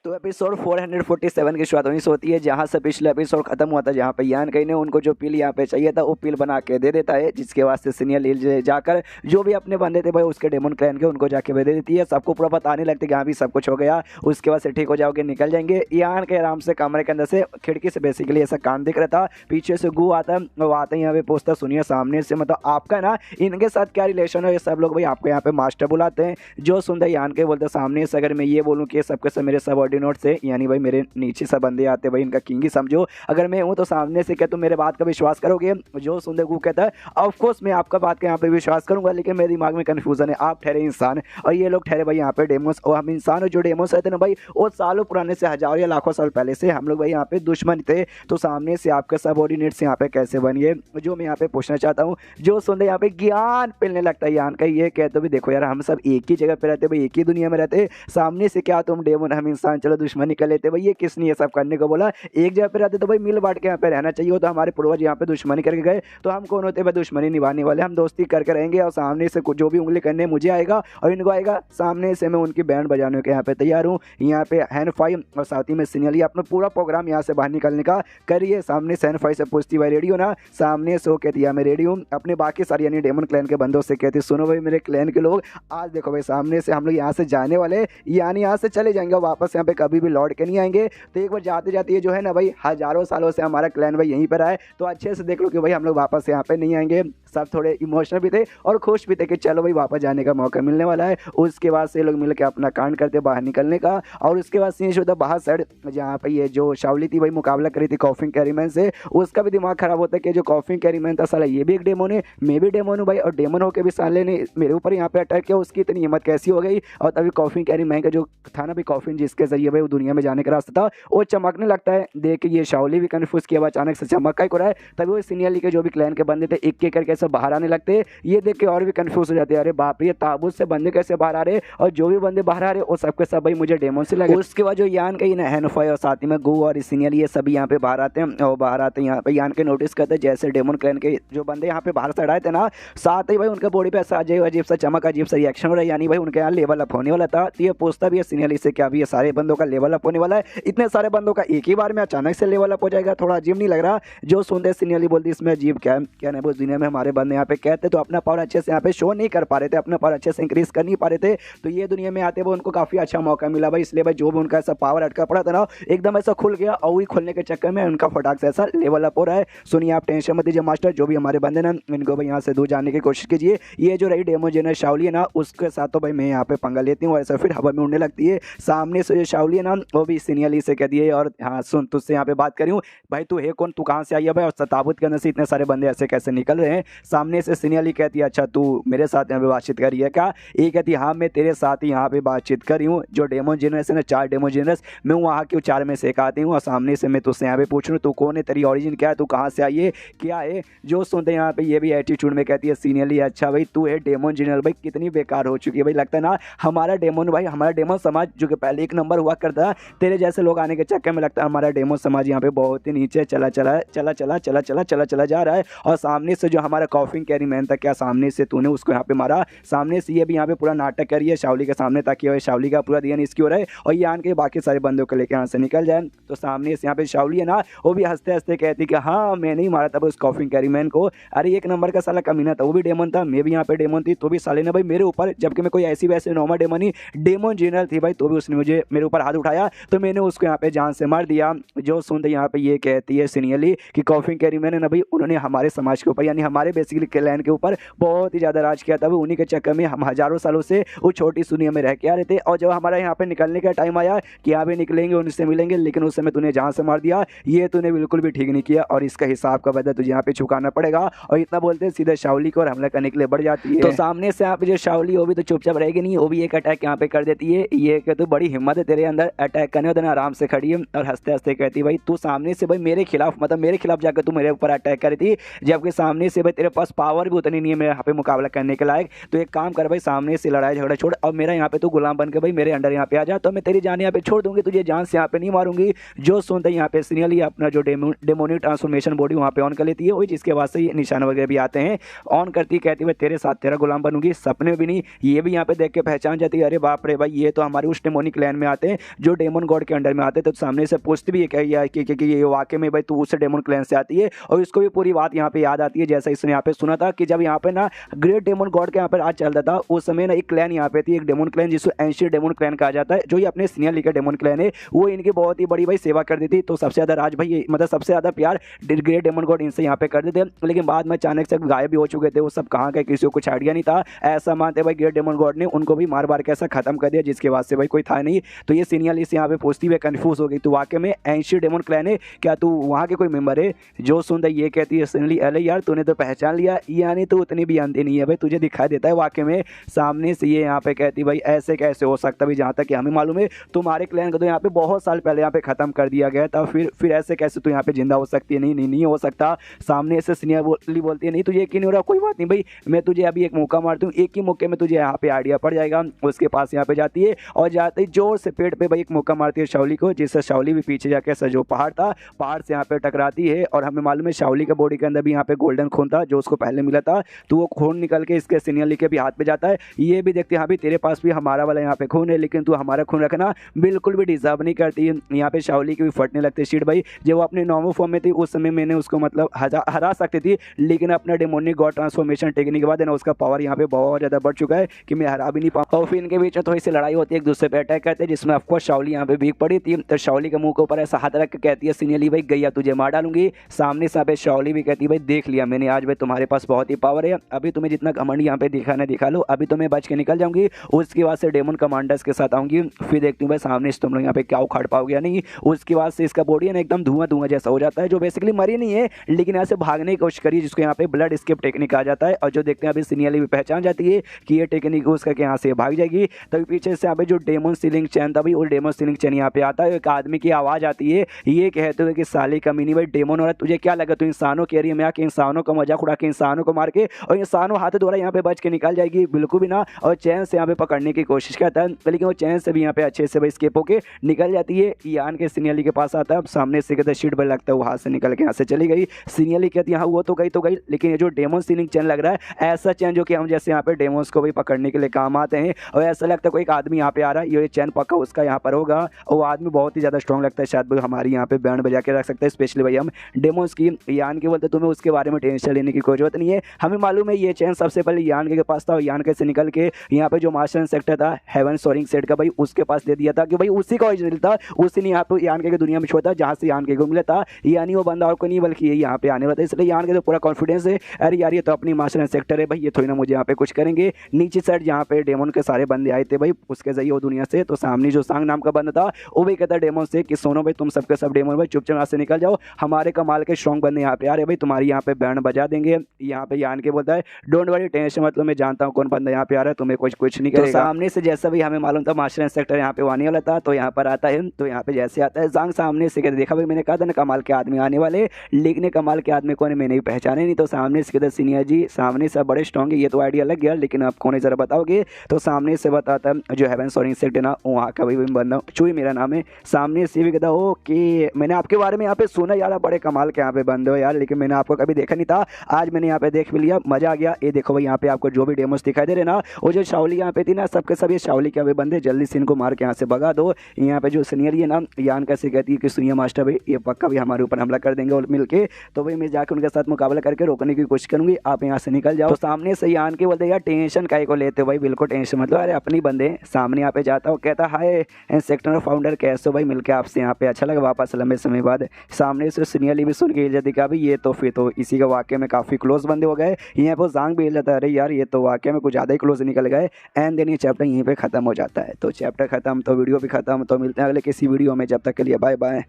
तो एपिसोड 447 की शुरुआत वहीं से होती है जहां से पिछले एपिसोड खत्म हुआ था, जहां पे यान कहीं ने उनको जो पिल यहाँ पे चाहिए था वो पिल बना के दे देता है, जिसके वास्ते सीनियर लील जाकर जो भी अपने बंदे थे भाई उसके डेमन क्लैन के उनको जाके दे देती है। सबको पूरा बताने लगती है कि हाँ भी सब कुछ हो गया, उसके बाद से ठीक हो जाओगे, निकल जाएंगे। यान के आराम से कमरे के अंदर से खिड़की से बेसिकली ऐसा कान दिख रहा था, पीछे से गू आता है, वो आते ही यहाँ पे पूछता सुनिए सामने से मतलब आपका ना इनके साथ क्या रिलेशन है, ये सब लोग भाई आपको यहाँ पे मास्टर बुलाते हैं। जो सुनते यान के बोलते सामने से अगर मैं ये बोलूँ कि सबके सब मेरे सबऑर्डिनेट से यानी भाई मेरे नीचे सब बंदे आते भाई इनका किंग ही समझो, अगर मैं हूँ तो सामने से क्या तुम मेरे बात का विश्वास करोगे। जो सुनते गु कहता है ऑफ कोर्स मैं आपका बात का यहाँ पे विश्वास करूंगा, लेकिन मेरे दिमाग में कंफ्यूजन है, आप ठहरे इंसान और ये लोग ठहरे भाई यहाँ पे डेमोस, और हम इंसान जो डेमोस रहते ना भाई वो सालों पुराने से हजारों या लाखों साल पहले से हम लोग भाई यहाँ पे दुश्मन थे, तो सामने से आपके सबऑर्डिनेट्स यहाँ पे कैसे बनिए, जो मैं यहाँ पे पूछना चाहता हूँ। जो सुनते यहाँ पे ज्ञान मिलने लगता है यान का, ये कहते भी देखो यार हम सब एक ही जगह पे रहते भाई, एक ही दुनिया में रहते, सामने से क्या तुम डेमन हम इंसान चलो दुश्मनी कर लेते भाई, ये किसने ये सब करने को बोला, एक जगह पे रहते तो भाई मिल बांट के यहाँ पे रहना चाहिए। तो हमारे पूर्वज यहाँ पे दुश्मनी करके गए तो हम कौन होते भाई दुश्मनी निभाने वाले, हम दोस्ती करके रहेंगे और सामने से जो भी उंगली करने मुझे आएगा और इनको आएगा, सामने से मैं उनकी बैंड बजाने के यहाँ पे तैयार हूँ। यहाँ पे हैन फाइव और साथ ही में सीनियरली अपना पूरा प्रोग्राम यहाँ से बाहर निकलने का करिए। सामने से हैन फाइव से पूछती भाई रेडी हो ना, सामने से वो कहती है मैं रेडी हूँ। अपने बाकी सारे यानी डेमन क्लैन के बंदों से कहती सुनो भाई मेरे क्लैन के लोग, आज देखो भाई सामने से हम लोग यहाँ से जाने वाले यानी यहाँ से चले जाएंगे, वापस यहाँ पे कभी भी लौट के नहीं आएंगे। तो एक बार जाते जाते ये जो है ना भाई हजारों सालों से हमारा क्लैन भाई यहीं पर आए, तो अच्छे से देख लो कि भाई हम लोग वापस यहाँ पे नहीं आएंगे। सब थोड़े इमोशनल भी थे और खुश भी थे कि चलो भाई वापस जाने का मौका मिलने वाला है। उसके बाद से लोग मिलकर अपना कांड करते बाहर निकलने का, और उसके बाद सीन होता बाहर साइड जहाँ पे ये जो शाओली थी भाई मुकाबला करी थी कॉफिंग कैरीमैन से, उसका भी दिमाग खराब होता है कि जो कॉफिंग कैरीमैन था साला ये भी एक डेमन है, मैं भी डेमन हूँ भाई, और डेमन होकर भी साले ने मेरे ऊपर यहाँ पे अटैक किया, उसकी इतनी हिम्मत कैसी हो गई। और तभी कॉफिंग कैरीमैन का जो था ना भाई कॉफिन जिसके जरिए भाई वो दुनिया में जाने का रास्ता था वो चमकने लगता है, देख के ये शाओली भी कन्फ्यूज किया अचानक से चमक का ही रहा है। तभी वो सीनियरली के जो भी क्लैन के बंदे थे एक एक करके सब बाहर आने लगते, ये देख के और भी कंफ्यूज हो जाते हैं, अरे बाप रे ये ताबूत से बंदे कैसे बाहर आ रहे, और जो भी बंदे बाहर आ रहे वो सबके सब भाई मुझे डेमन से लगे। उसके बाद जो यान का ना हैनफाई और साथ ही में गो और सीनियर ये सभी यहाँ पे बाहर आते हैं, और बाहर आते हैं यहाँ पे यान के नोटिस करते हैं जैसे डेमन क्लैन के जो बंदे यहाँ पे बाहर से आए थे ना, साथ ही भाई उनके बॉडी पे ऐसा अजीब सा चमक अजीब सा रिएक्शन हो रहा है, यानी भाई उनके यहाँ लेवल अप होने वाला था। तो ये पूछता भी है सीनियरली से क्या भी ये सारे बंदों का लेवल अप होने वाला है, इतने सारे बंदों का एक ही बार में अचानक से लेवल अप हो जाएगा, थोड़ा अजीब नहीं लग रहा। जो सुनते सीनियरली बोलती इसमें अजीब क्या है, क्या नहीं दुनिया में हमारे बंदे यहाँ पे कहते तो अपना पावर अच्छे से यहाँ पे शो नहीं कर पा रहे थे, अपना पावर अच्छे से इंक्रीज कर नहीं पा रहे थे, तो ये दुनिया में आते हुए उनको काफी अच्छा मौका मिला भाई, इसलिए भाई जो भी उनका ऐसा पावर अटका पड़ा था ना एकदम ऐसा खुल गया, और वही खुलने के चक्कर में उनका फटाक से ऐसा लेवल अप हो रहा है। सुनिए आप टेंशन मत दीजिए मास्टर, जो भी हमारे बंदे ना इनको भाई यहाँ से दूर जाने की कोशिश कीजिए। ये जो रही डेमोजेनस शाओली है ना उसके साथ तो भाई मैं यहाँ पे पंगा लेती हूँ, ऐसा फिर हवा में उड़ने लगती है। सामने से जो शाओली है ना वो भी सीनियरली से कह दिए, और हाँ सुन तुझसे यहाँ पे बात करी हूँ भाई, तू है कौन, तू कहाँ से आई है भाई, और ताबूत के अंदर से इतने सारे बंदे ऐसे कैसे निकल रहे हैं। सामने से सीनियरली कहती है अच्छा तू मेरे साथ यहाँ पे बातचीत करी है क्या, ये कहती है हाँ मैं तेरे साथ ही यहाँ पे बातचीत करी हूँ, जो डेमोजेनस है ना 4 डेमोजेनस मैं वहाँ की 4 में से एक आती हूँ, और सामने से मैं तुझसे यहाँ पे पूछ रहा हूँ तू कौन है, तेरी ओरिजिन क्या है, तू कहाँ से आई है क्या है। जो सुनते यहाँ पे ये भी एटीट्यूड में कहती है सीनियरली अच्छा भाई तू है डेमन जनरल, भाई कितनी बेकार हो चुकी है भाई, लगता है ना हमारा डेमन भाई हमारा डेमन समाज जो कि पहले 1 नंबर हुआ करता है, तेरे जैसे लोग आने के चक्कर में लगता है हमारा डेमन समाज यहाँ पे बहुत ही नीचे चला चला चला चला चला चला चला चला जा रहा है। और सामने से जो हमारा कॉफिंग कैरीमैन था क्या सामने से तूने उसको यहाँ पे मारा, सामने से ये भी यहाँ पे पूरा नाटक करिए शाओली के सामने ताकि वह शाओली का पूरा ध्यान इसकी हो रहा है और ये आन के बाकी सारे बंदों को लेकर यहाँ से निकल जाए। तो सामने से यहाँ पे शाओली है ना वो भी हंसते हंसते कहती कि हाँ मैं नहीं मारा था उस कॉफिंग कैरीमैन को, अरे 1 नंबर का साला कमीना था, वो भी डेमन था, मैं भी यहाँ पे डेमन थी, तो भी साले ने भाई मेरे ऊपर, जबकि मैं कोई ऐसी वैसे नॉर्मल डेमन ही डेमन जनरल थी भाई, तो भी उसने मुझे मेरे ऊपर हाथ उठाया तो मैंने उसको यहाँ पे जान से मार दिया। जो सुनते यहाँ पे ये कहती है सीनियरली कि कॉफिंग कैरीमैन है ना भाई उन्होंने हमारे समाज के ऊपर यानी हमारे बेसिकली क्लैन के ऊपर बहुत ही ज़्यादा राज किया था, उन्हीं के चक्कर में हम हजारों सालों से वो छोटी दुनिया में रह के आ रहे थे, और जब हमारा यहाँ पे निकलने का टाइम आया कि यहाँ पे निकलेंगे उनसे मिलेंगे, लेकिन उस समय तूने जान से मार दिया, ये तूने बिल्कुल भी ठीक नहीं किया और इसका हिसाब का बदला तुझे यहाँ पे चुकाना पड़ेगा। और इतना बोलते सीधे शाओली को और हमला करने के लिए बढ़ जाती है। तो सामने से यहाँ पे जो शाओली वो भी तो चुपचाप रहेगी नहीं, वो भी एक अटैक यहाँ पे कर देती है, ये कि तू बड़ी हिम्मत है तेरे अंदर अटैक करने, उधर आराम से खड़ी है और हंसते हंसते कहती है भाई तू सामने से भाई मेरे खिलाफ मतलब मेरे खिलाफ जाकर तू मेरे ऊपर अटैक करी थी, जबकि सामने से भाई तेरे पास पावर भी उतनी नहीं है मेरे यहाँ पे मुकाबला करने के लायक, तो एक काम कर भाई सामने से लड़ाई झगड़ा छोड़ और मेरा यहाँ पे तू गुलाम बन के भाई मेरे अंडर यहाँ पे आ जा, तो मैं तेरी जान यहाँ पे छोड़ दूंगी, तुझे जान से यहाँ पे नहीं मारूंगी। जो सुनते यहाँ पे सीनियरली अपना जो डेमोनिक ट्रांसफॉर्मेशन बॉडी वहाँ पे ऑन कर लेती है, वही जिसके बाद से ये निशान वगैरह भी आते हैं, ऑन करती कहती है तेरे साथ तेरा गुलाम बनूंगी, सपने भी नहीं। ये भी यहाँ पे देख के पहचान जाती है, अरे बाप रे भाई ये तो हमारे उस डेमोनिक क्लैन में आते हैं हैं जो डेमन गॉड के अंडर में आते हैं, तो सामने से पूछते भी है कि ये वाकई में भाई तू उस डेमन क्लैन से आती है, और इसको भी पूरी बात यहाँ पे याद आती है जैसा इसने यहाँ पे सुना था कि जब यहाँ पे ना ग्रेट डेमन गॉड के यहाँ पर आज चलता था उस समय ना एक क्लैन यहाँ पे थी, एक डेमन क्लैन जिसको एंशिएंट डेमन क्लैन कहा जाता है, जो ये अपने सीनियर लीग का डेमन क्लैन है, वो इनकी बहुत ही बड़ी भाई सेवा कर दी थी। तो सबसे ज्यादा राज भाई मतलब सबसे ज्यादा प्यार ग्रेट डेमन गॉड इनसे यहाँ पे करते थे, लेकिन बाद में अचानक से गायब भी हो चुके थे, वो सब कहाँ गए किसी को कुछ आइडिया नहीं था। ऐसा मानते भाई ग्रेट डेमन गॉड ने उनको भी मार के ऐसा खत्म कर दिया जिसके बाद से भाई कोई था नहीं। तो ये सीनियर लीग यहाँ पे पूछती हुई कंफ्यूज हो गई, तो वाकई में एंशिएंट डेमन क्लैन है क्या, तू वहाँ के कोई मेंबर है? जो सुनता ये कहती है सडनली अरे यार तूने तो पहचान लिया, यानी तो उतनी भी अंधी नहीं है भाई, तुझे दिखाई देता है वाकई में सामने से। ये यहाँ पे कहती भाई ऐसे कैसे हो सकता है, जहाँ तक कि हमें मालूम है तुम्हारे क्लैन को तो यहाँ पे बहुत साल पहले यहाँ पे खत्म कर दिया गया था, फिर ऐसे कैसे तू यहाँ पे जिंदा हो सकती है? नहीं हो सकता। सामने से सीनियर बोलती है नहीं तुझे यकीन नहीं हो रहा, कोई बात नहीं भाई मैं तुझे अभी एक मौका मारती हूँ, एक ही मौके में तुझे यहाँ पे आइडिया पड़ जाएगा। उसके पास यहाँ पे जाती है और जाते ही जोर से पेट पे भाई एक मौका मारती है शाओली को, जिससे शाओली भी पीछे जाकर जो पहाड़ था पहाड़ से यहाँ पे टकराती है। और हमें मालूम है शाओली के बॉडी के अंदर भी यहाँ पे गोल्डन खून था जो उसको पहले मिला था, तो वो खून निकल के इसके सीनियर लीग के भी हाथ पे जाता है। ये भी देखते हैं हाँ भी तेरे पास भी हमारा वाला यहाँ पे खून है, लेकिन तू हमारा खून रखना बिल्कुल भी डिजर्व नहीं करती। यहाँ पे शाओली की भी फटने लगते शीट भाई, जब वो अपने नॉर्मल फॉर्म में थी उस समय मैंने उसको मतलब हरा सकती थी, लेकिन अपना डेमोनिक गॉड ट्रांसफॉर्मेशन टेक्निक के बाद है ना उसका पावर यहाँ पे बहुत ज्यादा बढ़ चुका है कि मैं हरा भी नहीं पाऊँ। और फिर इनके बीच में थोड़ी सी लड़ाई होती है, एक दूसरे पे अटैक करते हैं, जिसमें ऑफकोर्स शाओली यहाँ पे वीक पड़ी थी। तो शाओली के मुंह के ऊपर ऐसा हाथ रख के कहती है सीनियर लीग भाई गैया तुझे मार डालूंगी। सामने से यहाँ पे शाओली भी कहती है भाई देख लिया मैंने आज भाई तुम्हारे पास बहुत ही पावर है, अभी तुम्हें जितना घमंड यहाँ पे दिखाना दिखा लो, अभी तो मैं बच के निकल जाऊंगी, उसके बाद से डेमन कमांडर्स के साथ आऊंगी, फिर देखती हूँ भाई सामने से तुम लोग यहाँ पे क्या उखाड़ पाओगे या नहीं। उसके बाद से इसका बॉडी है ना एकदम धुआं जैसा हो जाता है, जो बेसिकली मरी नहीं है लेकिन यहाँ से भागने की कोशिश करी, जिसको यहाँ पे ब्लड स्केप टेक्निक कहा जाता है। और जो देखते हैं अभी सीनियर लीग भी पहचान जाती है कि ये टेक्निक यूज करके यहाँ से भाग जाएगी। तभी पीछे से यहाँ पे जो डेमन सीलिंग चैन था भाई, वो डेमन सीलिंग चैन यहाँ पे आता है, एक आदमी की आवाज आती है, ये कहते हुए कि साली कमीनी भाई डेमन हो रहा है, तुझे क्या लगा तू इंसानों के एरिया में आके इंसानों का मजाक उड़ा के इंसानों को मार के और इंसानों हाथ द्वारा यहाँ पे बच के निकल जाएगी? बिल्कुल भी ना। और चैन से यहाँ पे पकड़ने की कोशिश करता है, लेकिन वो चैन से भी यहाँ पे अच्छे से भाई स्केप होके निकल जाती है। यान के सीनियर लीग के पास आता है, अब सामने से कहते शीट पर लगता है, वो हाथ से निकल के यहाँ से चली गई। सीनियर लीग कहती है हाँ वो तो गई, लेकिन ये जो डेमन सीलिंग चैन लग रहा है ऐसा चैन जो कि हम जैसे यहाँ पे डेमोन्स को भी पकड़ने के लिए काम आते हैं, और ऐसा लगता है कोई एक आदमी यहाँ पे आ रहा है, ये चैन पक्का उसका यहाँ पर होगा, और वो आदमी बहुत ही ज्यादा स्ट्रॉन्ग लगता है, शायद हमारी यहाँ पे बैंड बजा के रख सकता है, स्पेशली भाई हम डेमोन्स की। यान के बोलते तुम्हें उसके बारे में टेंशन लेने की कोई जरूरत नहीं है, हमें मालूम है ये चैन सबसे पहले यान के पास था, और यान के से निकल के यहाँ पे जो मास्टर सेक्टर था हेवन सोरिंग सेट का भाई उसके पास दे दिया था कि भाई उसी का ओरिजिनल था, उसी ने यहाँ पे यान के दुनिया में छोड़ा था जहाँ से यान के को मिला था, यानी वो बंदा और को नहीं बल्कि ये यहाँ पे आने वाला था। इसलिए यान के तो पूरा कॉन्फिडेंस है, अरे यार ये तो अपनी मास्टर सेक्टर है भाई, ये थोड़ी ना मुझे यहाँ पे कुछ करेंगे। नीचे साइड जहाँ पे डेमन के सारे बंदे आए थे भाई उसके जरिए वो दुनिया से, तो सामने जो सांग नाम का बंदा था वो भी कहता डेमन से कि सोनो भाई तुम सबके सब डेमन भाई चुपचाप यहाँ से निकल जाओ, हमारे कमाल के स्ट्रॉन्ग बंदे यहाँ पे आ रहे भाई, तुम्हारी यहाँ पे बैंड बजा देंगे। यहाँ पे यान के बोलता है डोंट वरी टेंशन मतलब मैं जानता हूँ कौन बंदा यहाँ पे आ रहा है, तुम्हें कुछ नहीं करेगा। तो सामने से जैसा भी हमें मालूम था मास्टर इंस्पेक्टर यहाँ पे आने वाला था, तो यहाँ पर आता है, तो यहाँ पे जैसे आता है सांग सामने से कहते देखा भाई मैंने कहा था ना कमाल के आदमी आने वाले, लेकिन कमाल के आदमी कौन है मैंने भी पहचाने नहीं। तो सामने से कहते सीनियर जी सामने से बड़े स्ट्रॉन्ग है, ये तो आइडिया लग गया, लेकिन आप कौन है जरा बताओगे? तो सामने से बताता है जो हेवन सोरिंग सेक्ट है ना वहाँ का भी बंदा चुई मेरा नाम है। सामने से भी कहता हो कि मैंने आपके बारे में यहाँ पे सुना यार, बड़े कमाल के यहाँ पे बंदे हो यार, लेकिन मैंने आपको कभी देखा नहीं था, आज मैंने यहाँ पे देख भी लिया, मजा आ गया। ये देखो भाई यहाँ पे आपको जो भी डेमोस दिखाई दे रहे ना, वो जो शाओली यहाँ पे थी ना सबके सब ये शाओली के अभी बंदे, जल्दी से इनको मार के यहाँ से भगा दो। यहाँ पे जो सीनियर है ना यान कैसे कहती है कि सुनिए मास्टर भाई ये पक्का भी हमारे ऊपर हमला कर देंगे और मिलके, तो भाई मैं जाकर उनके साथ मुकाबला करके रोकने की कोशिश करूंगी, आप यहाँ से निकल जाओ। तो सामने से यान के बोलते यार टेंशन काहे को लेते हो भाई, बिल्कुल टेंशन मतलब, अरे अपनी बंदे। सामने यहाँ पे जाता हूँ कहता हाय सेक्टर फाउंडर कैसे हो भाई, मिलके आपसे यहाँ पे अच्छा लगा वापस लंबे समय बाद। सामने से सीनियर भी सुन के इज्जत दिखा भी, ये तो फिर तो इसी का वाकई में काफी क्लोज बंदे हो गए। यहाँ पर जांग भी जाता है, अरे यार ये तो वाकई में कुछ ज़्यादा ही क्लोज निकल गए। एंड देन ये चैप्टर यहीं पे खत्म हो जाता है। तो चैप्टर खत्म तो वीडियो भी खत्म, तो मिलते हैं अगले किसी वीडियो में, जब तक के लिए बाय बाय।